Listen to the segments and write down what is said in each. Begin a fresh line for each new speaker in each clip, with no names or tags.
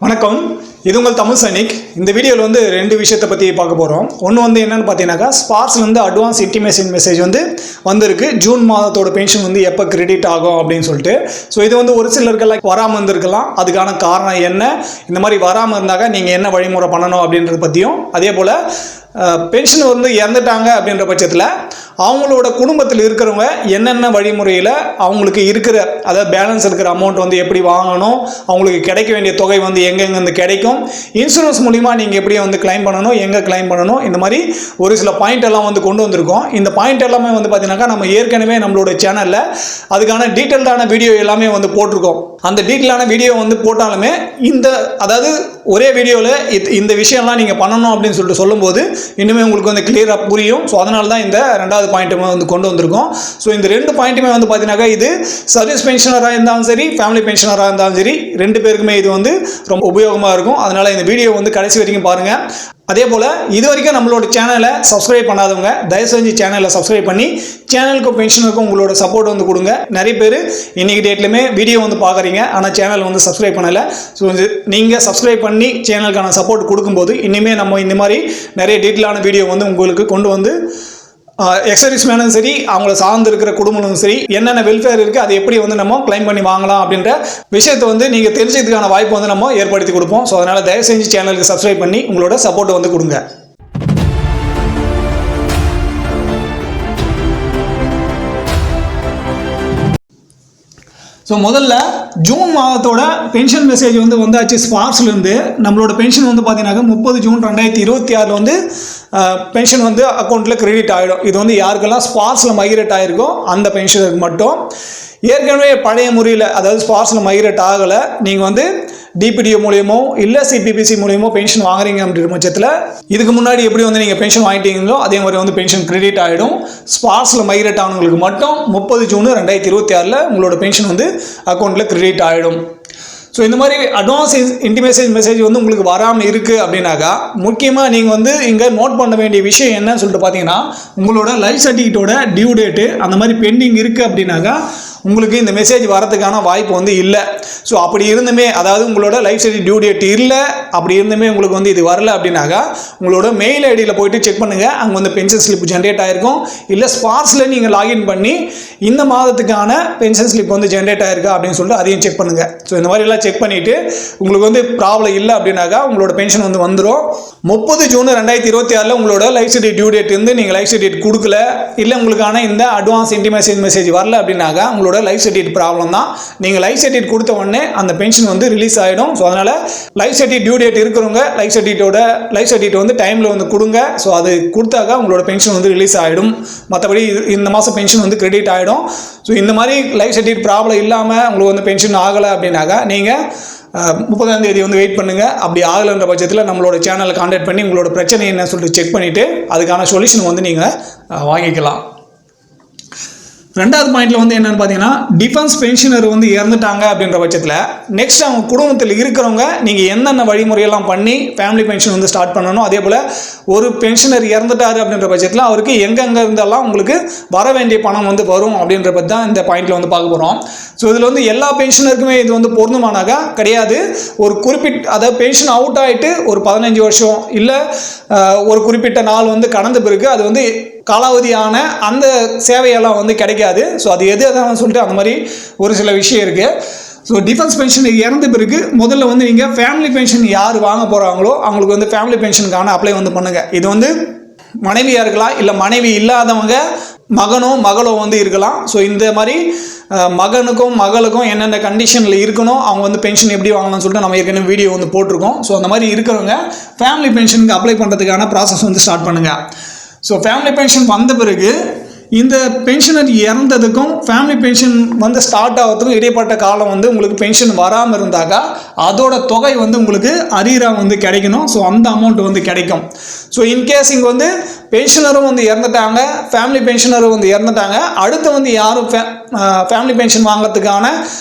வணக்கம், இது உங்கள் தமிழ் சைனிக். இந்த வீடியோவில் வந்து ரெண்டு விஷயத்தை பற்றி பார்க்க போகிறோம். ஒன்று வந்து என்னென்னு பார்த்தீங்கன்னாக்கா, ஸ்பார்க்ஸ்லேருந்து அட்வான்ஸ் இன்டிமேஷன் மெசேஜ் வந்து வந்திருக்கு. ஜூன் மாதத்தோட பென்ஷன் வந்து எப்போ கிரெடிட் ஆகும் அப்படின்னு சொல்லிட்டு. ஸோ இது வந்து ஒரு சிலருக்கெல்லாம் வராமல் இருந்திருக்கலாம். அதுக்கான காரணம் என்ன, இந்த மாதிரி வராமல் இருந்தாக்கா நீங்கள் என்ன வழிமுறை பண்ணணும் அப்படின்றத பற்றியும், அதே போல் பென்ஷன் வந்து இறந்துட்டாங்க அப்படின்ற பட்சத்தில் அவங்களோட குடும்பத்தில் இருக்கிறவங்க என்னென்ன வழிமுறையில் அவங்களுக்கு இருக்கிற, அதாவது பேலன்ஸ் இருக்கிற அமௌண்ட் வந்து எப்படி வாங்கணும், அவங்களுக்கு கிடைக்க வேண்டிய தொகை வந்து எங்கெங்கேருந்து கிடைக்கும், இன்சூரன்ஸ் மூலிமா நீங்கள் எப்படி வந்து கிளைம் பண்ணணும், எங்கே கிளைம் பண்ணணும், இந்த மாதிரி ஒரு சில பாயிண்ட் எல்லாம் வந்து கொண்டு வந்திருக்கோம். இந்த பாயிண்ட் எல்லாமே வந்து பார்த்தீங்கன்னாக்கா நம்ம ஏற்கனவே நம்மளோட சேனலில் அதுக்கான டீட்டெயில்டான வீடியோ எல்லாமே வந்து போட்டிருக்கோம். அந்த டீட்டெயிலான வீடியோ வந்து போட்டாலுமே அதாவது ஒரே வீடியோவில் இந்த விஷயம்லாம் நீங்கள் பண்ணணும் அப்படின்னு சொல்லிட்டு சொல்லும்போது இன்னுமே உங்களுக்கு வந்து கிளியராக புரியும். ஸோ அதனால தான் இந்த ரெண்டாவது பாயிண்ட்டுமே வந்து கொண்டு வந்திருக்கோம். ஸோ இந்த ரெண்டு பாயிண்ட்டுமே வந்து பார்த்தீங்கன்னாக்கா, இது சர்வீஸ் பென்ஷனராக இருந்தாலும் சரி, ஃபேமிலி பென்ஷனராக இருந்தாலும் சரி, ரெண்டு பேருக்குமே இது வந்து ரொம்ப உபயோகமாக இருக்கும். அதனால் இந்த வீடியோ வந்து கடைசி வரைக்கும் பாருங்கள். அதே போல் இது வரைக்கும் நம்மளோட சேனலை சப்ஸ்கிரைப் பண்ணாதவங்க தயவு செஞ்சு சேனலை சப்ஸ்கிரைப் பண்ணி சேனலுக்கும் பென்ஷனுக்கும் உங்களோட சப்போர்ட் வந்து கொடுங்க. நிறைய பேர் இன்றைக்கி டேட்லையுமே வீடியோ வந்து பார்க்குறீங்க, ஆனால் சேனல் வந்து சப்ஸ்கிரைப் பண்ணலை. ஸோ நீங்கள் சப்ஸ்கிரைப் பண்ணி சேனலுக்கான சப்போர்ட் கொடுக்கும்போது இனிமேல் நம்ம இந்த மாதிரி நிறைய டீட்டெயிலான வீடியோ வந்து உங்களுக்கு கொண்டு வந்து எக்ஸர்வீஸ் மேனும் சரி, அவங்கள சார்ந்து இருக்கிற குடும்பமும் சரி, என்னென்ன வெல்ஃபேர் இருக்குது, அதை எப்படி வந்து நம்ம கிளைம் பண்ணி வாங்கலாம் அப்படின்ற விஷயத்தை வந்து நீங்கள் தெரிஞ்சதுக்கான வாய்ப்பு வந்து நம்ம ஏற்படுத்தி கொடுப்போம். ஸோ அதனால் தயவு செஞ்சு சேனலுக்கு சப்ஸ்கிரைப் பண்ணி உங்களோட சப்போர்ட்டை வந்து கொடுங்க. ஸோ முதல்ல ஜூன் மாதத்தோட பென்ஷன் மெசேஜ் வந்து வந்தாச்சு ஸ்பார்க்ஸ்லேருந்து. நம்மளோட பென்ஷன் வந்து பார்த்தீங்கன்னாக்கா 30 ஜூன் 2026 வந்து பென்ஷன் வந்து அக்கௌண்ட்டில் கிரெடிட் ஆகிடும். இது வந்து யாருக்கெல்லாம் ஸ்பார்க்ஸில் மைக்ரேட் ஆகிருக்கோ அந்த பென்ஷனுக்கு மட்டும். ஏற்கனவே பழைய முறையில், அதாவது ஸ்பார்க்ஸில் மைக்ரேட் ஆகலை, நீங்கள் வந்து டிபிடிஓ மூலியமோ இல்லை சிபிபிசி மூலியமோ பென்ஷன் வாங்குறீங்க அப்படின்ற பட்சத்தில் இதுக்கு முன்னாடி எப்படி வந்து நீங்கள் பென்ஷன் வாங்கிட்டீங்களோ அதே மாதிரி வந்து பென்ஷன் கிரெடிட் ஆகிடும். ஸ்பார்க்ஸில் மைக்ரேட் ஆனவங்களுக்கு மட்டும் 30 ஜூன் 2026 உங்களோட பென்ஷன் வந்து அக்கௌண்ட்டில் கிரெடிட் ஆகிடும். ஸோ இந்த மாதிரி அட்வான்ஸ் இன்டிமேஷன் மெசேஜ் வந்து உங்களுக்கு வராமல் இருக்குது அப்படின்னாக்கா, முக்கியமாக நீங்கள் வந்து இங்கே நோட் பண்ண வேண்டிய விஷயம் என்னன்னு சொல்லிட்டு பார்த்தீங்கன்னா, உங்களோட லைஃப் சர்டிஃபிகேட்டோட டியூ டேட்டு அந்த மாதிரி பெண்டிங் இருக்குது அப்படின்னாக்கா உங்களுக்கு இந்த மெசேஜ் வரதுக்கான வாய்ப்பு வந்து இல்லை. ஸோ அப்படி இருந்துமே, அதாவது உங்களோட லைஃப் சர்டிஃபிகேட் டியூ டேட் இல்லை, அப்படி இருந்துமே உங்களுக்கு வந்து இது வரல அப்படின்னாக்கா உங்களோட மெயில் ஐடியில் போய்ட்டு செக் பண்ணுங்கள். அங்கே வந்து பென்ஷன் ஸ்லிப் ஜென்ரேட் ஆகிருக்கும். இல்லை ஸ்பார்க்ஸில் நீங்கள் லாகின் பண்ணி இந்த மாதத்துக்கான பென்ஷன் ஸ்லிப் வந்து ஜென்ரேட் ஆகிருக்கா அப்படின்னு சொல்லிட்டு அதையும் செக் பண்ணுங்கள். ஸோ இந்த மாதிரிலாம் செக் பண்ணிவிட்டு உங்களுக்கு வந்து ப்ராப்ளம் இல்லை அப்படின்னாக்கா உங்களோட பென்ஷன் வந்து வந்துடும். 30 ஜூன் 2026 உங்களோட லைஃப் சர்டிஃபிகேட் டியூ டேட் இருந்து நீங்கள் லைஃப் சர்டிஃபிகேட் கொடுக்கல, இல்லை உங்களுக்கான இந்த அட்வான்ஸ் இன்டிமேஷன் மெசேஜ் வரல அப்படின்னாக்கா உங்களோட லைஃப் சர்டிஃபிகேட் ப்ராப்ளம் தான். நீங்கள் லைஃப் சர்டிஃபிகேட் கொடுத்த உடனே அந்த பென்ஷன் வந்து ரிலீஸ் ஆகிடும். ஸோ அதனால் லைஃப் சர்டிஃபிகேட் டியூ டேட் இருக்கிறவங்க லைஃப் சர்டிஃபிகேட் வந்து டைமில் வந்து கொடுங்க. ஸோ அது கொடுத்தாக்கா உங்களோட பென்ஷன் வந்து ரிலீஸ் ஆகிடும். மற்றபடி இந்த மாதம் பென்ஷன் வந்து கிரெடிட் ஆகிடும். ஸோ இந்த மாதிரி லைஃப் சர்டிஃபிகேட் ப்ராப்ளம் இல்லாமல் உங்களுக்கு வந்து பென்ஷன் ஆகலை அப்படின்னாக்கா நீங்கள் 30ஆம் தேதி வந்து வெயிட் பண்ணுங்கள். அப்படி ஆகலைன்ற பட்சத்தில் நம்மளோட சேனலை கான்டாக்ட் பண்ணி உங்களோட பிரச்சனை என்ன சொல்லிட்டு செக் பண்ணிவிட்டு அதுக்கான சொல்யூஷன் வந்து நீங்கள் வாங்கிக்கலாம். ரெண்டாவது பாயிண்ட்ல வந்து என்னன்னு பார்த்தீங்கன்னா, டிஃபென்ஸ் பென்ஷனர் வந்து இறந்துட்டாங்க அப்படின்ற பட்சத்தில் நெக்ஸ்ட் அவங்க குடும்பத்தில் இருக்கிறவங்க நீங்கள் என்னென்ன வழிமுறையெல்லாம் பண்ணி ஃபேமிலி பென்ஷன் வந்து ஸ்டார்ட் பண்ணணும். அதே போல் ஒரு பென்ஷனர் இறந்துட்டாரு அப்படின்ற பட்சத்தில் அவருக்கு எங்கெங்கே இருந்தெல்லாம் உங்களுக்கு வர வேண்டிய பணம் வந்து வரும் அப்படின்ற பற்றி தான் இந்த பாயிண்ட்ல வந்து பார்க்க போகிறோம். ஸோ இதில் வந்து எல்லா பென்ஷனருக்குமே இது வந்து பொருந்துமானாக்கா கிடையாது. ஒரு அதாவது பென்ஷன் அவுட் ஆகிட்டு ஒரு 15 வருஷம் இல்லை ஒரு குறிப்பிட்ட நாள் வந்து கடந்த பிறகு அது வந்து காலாவதியான அந்த சேவையெல்லாம் வந்து கிடைக்காது. ஸோ அது எது எதாவது சொல்லிட்டு அந்த மாதிரி ஒரு சில விஷயம் இருக்குது. ஸோ டிஃபென்ஸ் பென்ஷன் இறந்த பிறகு முதல்ல வந்து நீங்கள் ஃபேமிலி பென்ஷன் யார் வாங்க போகிறாங்களோ அவங்களுக்கு வந்து ஃபேமிலி பென்ஷனுக்கான அப்ளை வந்து பண்ணுங்கள். இது வந்து மனைவியாக இருக்கலாம், இல்லை மனைவி இல்லாதவங்க மகனோ மகளோ வந்து இருக்கலாம். ஸோ இந்த மாதிரி மகனுக்கும் மகளுக்கும் என்னென்ன கண்டிஷனில் இருக்கணும், அவங்க வந்து பென்ஷன் எப்படி வாங்கலாம்னு சொல்லிட்டு நம்ம ஏற்கனவே வீடியோ வந்து போட்டிருக்கோம். ஸோ அந்த மாதிரி இருக்கிறவங்க ஃபேமிலி பென்ஷனுக்கு அப்ளை பண்ணுறதுக்கான ப்ராசஸ் வந்து ஸ்டார்ட் பண்ணுங்கள். ஸோ ஃபேமிலி பென்ஷன் வந்த பிறகு இந்த பென்ஷனர் இறந்ததுக்கும் ஃபேமிலி பென்ஷன் வந்து ஸ்டார்ட் ஆகிறதுக்கும் இடைப்பட்ட காலம் வந்து உங்களுக்கு பென்ஷன் வராமல் இருந்தாக்கா அதோட தொகை வந்து உங்களுக்கு அரியராக வந்து கிடைக்கணும். ஸோ அந்த அமௌண்ட் வந்து கிடைக்கும். ஸோ இன்கேஸ் இங்கே வந்து பென்ஷனரும் வந்து இறந்துட்டாங்க, ஃபேமிலி பென்ஷனரும் வந்து இறந்துட்டாங்க, அடுத்து வந்து யாரும் ஃபேமிலி பென்ஷன் வாங்கிறதுக்கான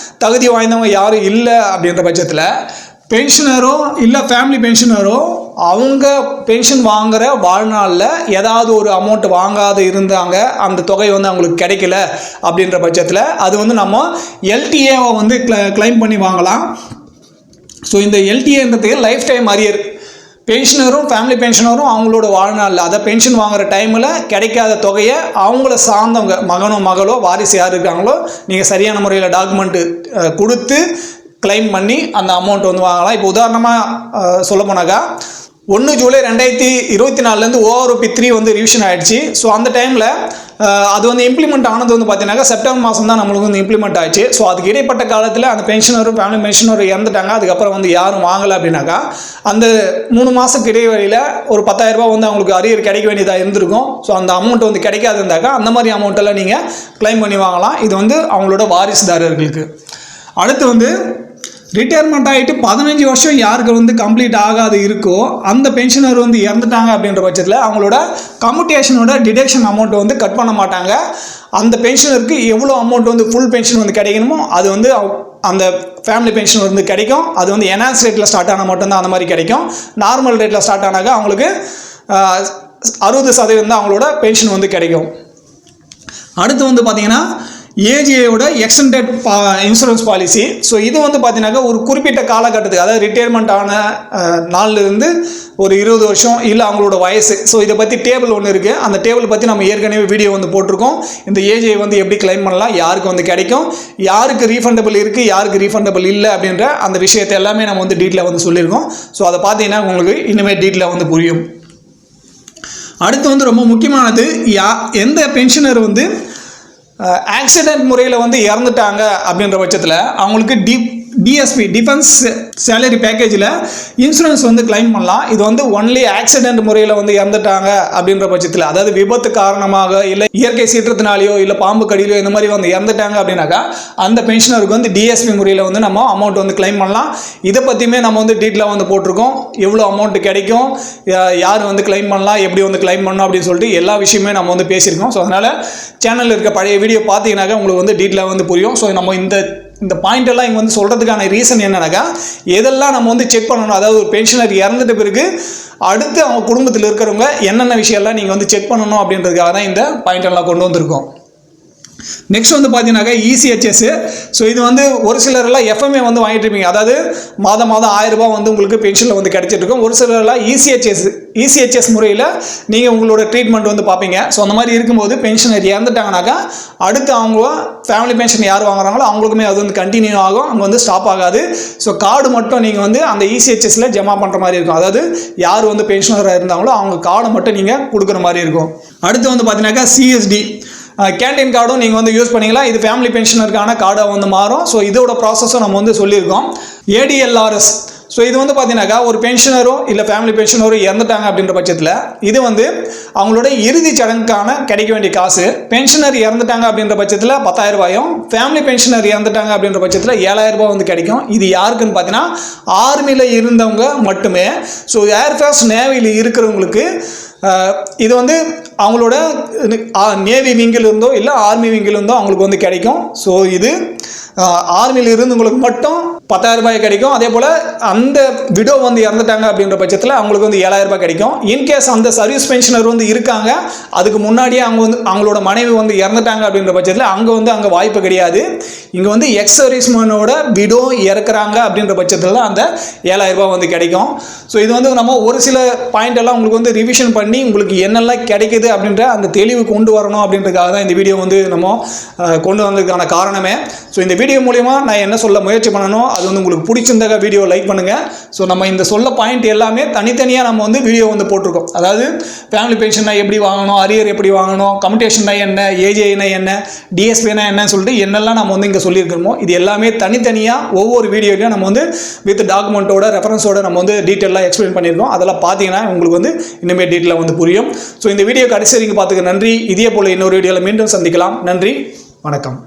தகுதி வாய்ந்தவங்க யாரும் இல்லை அப்படின்ற பட்சத்தில் பென்ஷனரோ இல்லை ஃபேமிலி பென்ஷனரோ அவங்க பென்ஷன் வாங்குகிற வாழ்நாளில் ஏதாவது ஒரு அமௌண்ட் வாங்காது இருந்தாங்க, அந்த தொகை வந்து அவங்களுக்கு கிடைக்கல அப்படின்ற பட்சத்தில் அது வந்து நம்ம எல்டிஏவை வந்து கிளைம் பண்ணி வாங்கலாம். ஸோ இந்த எல்டிஏன்றது லைஃப் டைம் அரியர். பென்ஷனரும் ஃபேமிலி பென்ஷனரும் அவங்களோட வாழ்நாளில் அதை பென்ஷன் வாங்குகிற டைமில் கிடைக்காத தொகையை அவங்கள சார்ந்தவங்க மகனோ மகளோ வாரிசு யார் இருக்காங்களோ நீங்கள் சரியான முறையில் டாக்குமெண்ட்டு கொடுத்து கிளைம் பண்ணி அந்த அமௌண்ட் வந்து வாங்கலாம். இப்போ உதாரணமாக சொல்ல போனாக்கா 1 ஜூலை 2024 ORP 3 வந்து ரிவிஷன் ஆகிடுச்சு. ஸோ அந்த டைமில் அது வந்து இம்ப்ளிமெண்ட் ஆனது வந்து பார்த்தீங்கன்னா செப்டம்பர் மாதம் தான் நம்மளுக்கு வந்து இம்ப்ளிமெண்ட் ஆச்சு. ஸோ அதுக்கு இடைப்பட்ட காலத்தில் அந்த பென்ஷனரும் ஃபேமிலி பென்ஷனரும் இறந்துட்டாங்க. அதுக்கப்புறம் வந்து யாரும் வாங்கலை அப்படின்னாக்கா அந்த 3 மாதத்துக்கு இடைவெளியில் ஒரு 10,000 ரூபா வந்து அவங்களுக்கு அரியர் கிடைக்க வேண்டியதாக இருந்திருக்கும். ஸோ அந்த அமௌண்ட் வந்து கிடைக்காது இருந்தாக்கா அந்த மாதிரி அமௌண்ட்டெல்லாம் நீங்கள் கிளைம் பண்ணி வாங்கலாம். இது வந்து அவங்களோட வாரிசுதாரர்களுக்கு. அடுத்து வந்து ரிட்டையர்மெண்ட் ஆகிட்டு 15 வருஷம் யாருக்கு வந்து கம்ப்ளீட் ஆகாது இருக்கோ அந்த பென்ஷனர் வந்து இறந்துட்டாங்க அப்படின்ற பட்சத்தில் அவங்களோட கம்யூட்டேஷனோட டிடக்ஷன் அமௌண்ட் வந்து கட் பண்ண மாட்டாங்க. அந்த பென்ஷனருக்கு எவ்வளோ அமௌண்ட் வந்து ஃபுல் பென்ஷன் வந்து கிடைக்கணுமோ அது வந்து அந்த ஃபேமிலி பென்ஷன் வந்து கிடைக்கும். அது வந்து என்ஹான்ஸ் ரேட்டில் ஸ்டார்ட் ஆனால் மட்டும்தான் அந்த மாதிரி கிடைக்கும். நார்மல் ரேட்டில் ஸ்டார்ட் ஆனாக்கா அவங்களுக்கு 60% தான் அவங்களோட பென்ஷன் வந்து கிடைக்கும். அடுத்து வந்து பார்த்திங்கன்னா ஏஜிஏயோட எக்ஸ்டெண்டட் இன்சூரன்ஸ் பாலிசி. ஸோ இது வந்து பார்த்தீங்கன்னாக்கா ஒரு குறிப்பிட்ட காலகட்டத்துக்கு, அதாவது ரிட்டையர்மெண்ட் ஆன நாள்லேருந்து ஒரு 20 வருஷம் இல்லை அவங்களோட வயசு. ஸோ இதை பற்றி டேபிள் ஒன்று இருக்குது. அந்த டேபிள் பற்றி நம்ம ஏற்கனவே வீடியோ வந்து போட்டிருக்கோம். இந்த ஏஜிஏ வந்து எப்படி கிளைம் பண்ணலாம், யாருக்கு வந்து கிடைக்கும், யாருக்கு ரீஃபண்டபிள் இருக்குது, யாருக்கு ரீஃபண்டபிள் இல்லை அப்படின்ற அந்த விஷயத்தை எல்லாமே நம்ம வந்து டீட்டெயிலாக வந்து சொல்லியிருக்கோம். ஸோ அதை பார்த்தீங்கன்னா உங்களுக்கு இனிமேல் டீட்டெயிலாக வந்து புரியும். அடுத்து வந்து ரொம்ப முக்கியமானது, எந்த பென்ஷனர் வந்து ஆக்சிடென்ட் முறையில் வந்து இறந்துட்டாங்க அப்படின்ற பட்சத்தில் அவங்களுக்கு டிஎஸ்பி டிஃபென்ஸ் சேலரி பேக்கேஜில் இன்சூரன்ஸ் வந்து கிளைம் பண்ணலாம். இது வந்து ஒன்லி ஆக்சிடென்ட் முறையில் வந்து இறந்துட்டாங்க அப்படின்ற பட்சத்தில், அதாவது விபத்து காரணமாக இல்லை இயற்கை சீற்றத்தினாலேயோ இல்லை பாம்பு கடியிலையோ இந்த மாதிரி வந்து இறந்துட்டாங்க அப்படின்னாக்கா அந்த பென்ஷனருக்கு வந்து டிஎஸ்பி முறையில் வந்து நம்ம அமௌண்ட் வந்து கிளைம் பண்ணலாம். இதை பற்றியுமே நம்ம வந்து டீட்டெயிலாக வந்து போட்டிருக்கோம். எவ்வளோ அமௌண்ட் கிடைக்கும், யார் வந்து கிளைம் பண்ணலாம், எப்படி வந்து கிளைம் பண்ணணும் அப்படின்னு சொல்லிட்டு எல்லா விஷயமே நம்ம வந்து பேசியிருக்கோம். ஸோ அதனால் சேனலில் இருக்க பழைய வீடியோ பார்த்தீங்கன்னாக்கா உங்களுக்கு வந்து டீட்டெயிலாக வந்து புரியும். ஸோ நம்ம இந்த பாயிண்ட் எல்லாம் இங்கே வந்து சொல்கிறதுக்கான ரீசன் என்னன்னாக்கா, எதெல்லாம் நம்ம வந்து செக் பண்ணணும், அதாவது ஒரு பென்ஷனர் இறந்துட்ட பிறகு அடுத்து அவங்க குடும்பத்தில் இருக்கிறவங்க என்னென்ன விஷயம்லாம் நீங்கள் வந்து செக் பண்ணணும் அப்படின்றதுக்காக தான் இந்த பாயிண்ட் எல்லாம் கொண்டு வந்திருக்கோம். நெக்ஸ்ட் வந்து பார்த்தீங்கன்னாக்கா இசிஹெச்எஸ். ஸோ இது வந்து ஒரு சிலரெல்லாம் எஃப்எம்ஏ வந்து வாங்கிட்டு இருப்பீங்க, அதாவது மாதம் 1000 ரூபாய் வந்து உங்களுக்கு பென்ஷனில் வந்து கிடைச்சிட்டு இருக்கும். ஒரு சிலரெல்லாம் இசிஹெச்எஸ் முறையில் நீங்கள் உங்களோட ட்ரீட்மெண்ட் வந்து பார்ப்பீங்க. ஸோ அந்த மாதிரி இருக்கும்போது பென்ஷனர் இறந்துட்டாங்கனாக்கா அடுத்து அவங்க ஃபேமிலி பென்ஷன் யார் வாங்குறாங்களோ அவங்களுக்குமே அது வந்து கண்டினியூ ஆகும், அங்கே வந்து ஸ்டாப் ஆகாது. ஸோ கார்டு மட்டும் நீங்கள் வந்து அந்த இசிஹெச்எஸில் ஜமா பண்ணுற மாதிரி இருக்கும். அதாவது யார் வந்து பென்ஷனராக இருந்தாங்களோ அவங்க கார்டை மட்டும் நீங்கள் கொடுக்குற மாதிரி இருக்கும். அடுத்து வந்து பார்த்தீங்கன்னாக்கா சிஎஸ்டி கேண்டீன் கார்டும் நீங்கள் வந்து யூஸ் பண்ணிக்கலாம். இது ஃபேமிலி பென்ஷனருக்கான கார்டாக வந்து மாறும். ஸோ இதோட ப்ராசஸும் நம்ம வந்து சொல்லியிருக்கோம். ஏடிஎல்ஆர்எஸ். ஸோ இது வந்து பார்த்தீங்கன்னாக்கா ஒரு பென்ஷனரோ இல்லை ஃபேமிலி பென்ஷனரோ இறந்துட்டாங்க அப்படின்ற பட்சத்தில் இது வந்து அவங்களோட இறுதி சடங்குக்கான கிடைக்க வேண்டிய காசு. பென்ஷனர் இறந்துட்டாங்க அப்படின்ற பட்சத்தில் 10,000 ரூபாயும், ஃபேமிலி பென்ஷனர் இறந்துட்டாங்க அப்படின்ற பட்சத்தில் 7,000 ரூபாய் வந்து கிடைக்கும். இது யாருக்குன்னு பார்த்தீங்கன்னா ஆர்மியில் இருந்தவங்க மட்டுமே. ஸோ ஏர்ஃபோர்ஸ் நேவியில் இருக்கிறவங்களுக்கு இது வந்து அவங்களோட நேவி விங்கில் இருந்தோ இல்லை ஆர்மி விங்கில் இருந்தோ அவங்களுக்கு வந்து கிடைக்கும். ஸோ இது ஆர்மியில் இருந்தவங்களுக்கு மட்டும் 10,000 ரூபாய் கிடைக்கும். அதே போல் அந்த விடோ வந்து இறந்துட்டாங்க அப்படின்ற பட்சத்தில் அவங்களுக்கு வந்து 7,000 ரூபாய் கிடைக்கும். இன்கேஸ் அந்த சர்வீஸ் பென்ஷனர் வந்து இருக்காங்க, அதுக்கு முன்னாடியே அவங்க வந்து அவங்களோட மனைவி வந்து இறந்துட்டாங்க அப்படின்ற பட்சத்தில் அங்கே வாய்ப்பு கிடையாது. இங்கே வந்து எக்ஸ் சர்வீஸ்மேனோட விடோ இறக்குறாங்க அப்படின்ற பட்சத்தில் தான் அந்த 7,000 ரூபாய் வந்து கிடைக்கும். ஸோ இது வந்து நம்ம ஒரு சில பாயிண்ட் எல்லாம் உங்களுக்கு வந்து ரிவிஷன் பண்ணி உங்களுக்கு என்னெல்லாம் கிடைக்குது அப்படின்ற அந்த தெளிவு கொண்டு வரணும் அப்படின்றதுக்காக தான் இந்த வீடியோ வந்து நம்ம கொண்டு வந்ததுக்கான காரணமே. ஸோ இந்த வீடியோ மூலிமா நான் என்ன சொல்ல முயற்சி பண்ணணும், அது வந்து உங்களுக்கு பிடிச்சிருந்தாக்க வீடியோ லைக் பண்ணுங்கள். ஸோ நம்ம இந்த சொல்ல பாயிண்ட் எல்லாமே தனித்தனியாக நம்ம வந்து வீடியோ வந்து போட்டிருக்கோம். அதாவது ஃபேமிலி பென்ஷன்னா எப்படி வாங்கணும், அரியர் எப்படி வாங்கணும், கம்யூட்டேஷன்னா என்ன, ஏஜேனா என்ன, டிஎஸ்பினா என்னன்னு சொல்லிட்டு என்னெல்லாம் நம்ம வந்து இங்கே சொல்லியிருக்கோமோ இது எல்லாமே தனித்தனியாக ஒவ்வொரு வீடியோலையும் நம்ம வந்து வித் டாக்குமெண்ட்டோட ரெஃபரன்ஸோட நம்ம வந்து டீட்டெயிலாக எக்ஸ்பிளைன் பண்ணியிருக்கோம். அதெல்லாம் பார்த்தீங்கன்னா உங்களுக்கு வந்து இனிமேல் டீட்டெயிலாக வந்து புரியும். ஸோ இந்த வீடியோ கடைசி வரைக்கும் பார்த்துக்க நன்றி. இதே போல் இன்னொரு வீடியோவில் மீண்டும் சந்திக்கலாம். நன்றி, வணக்கம்.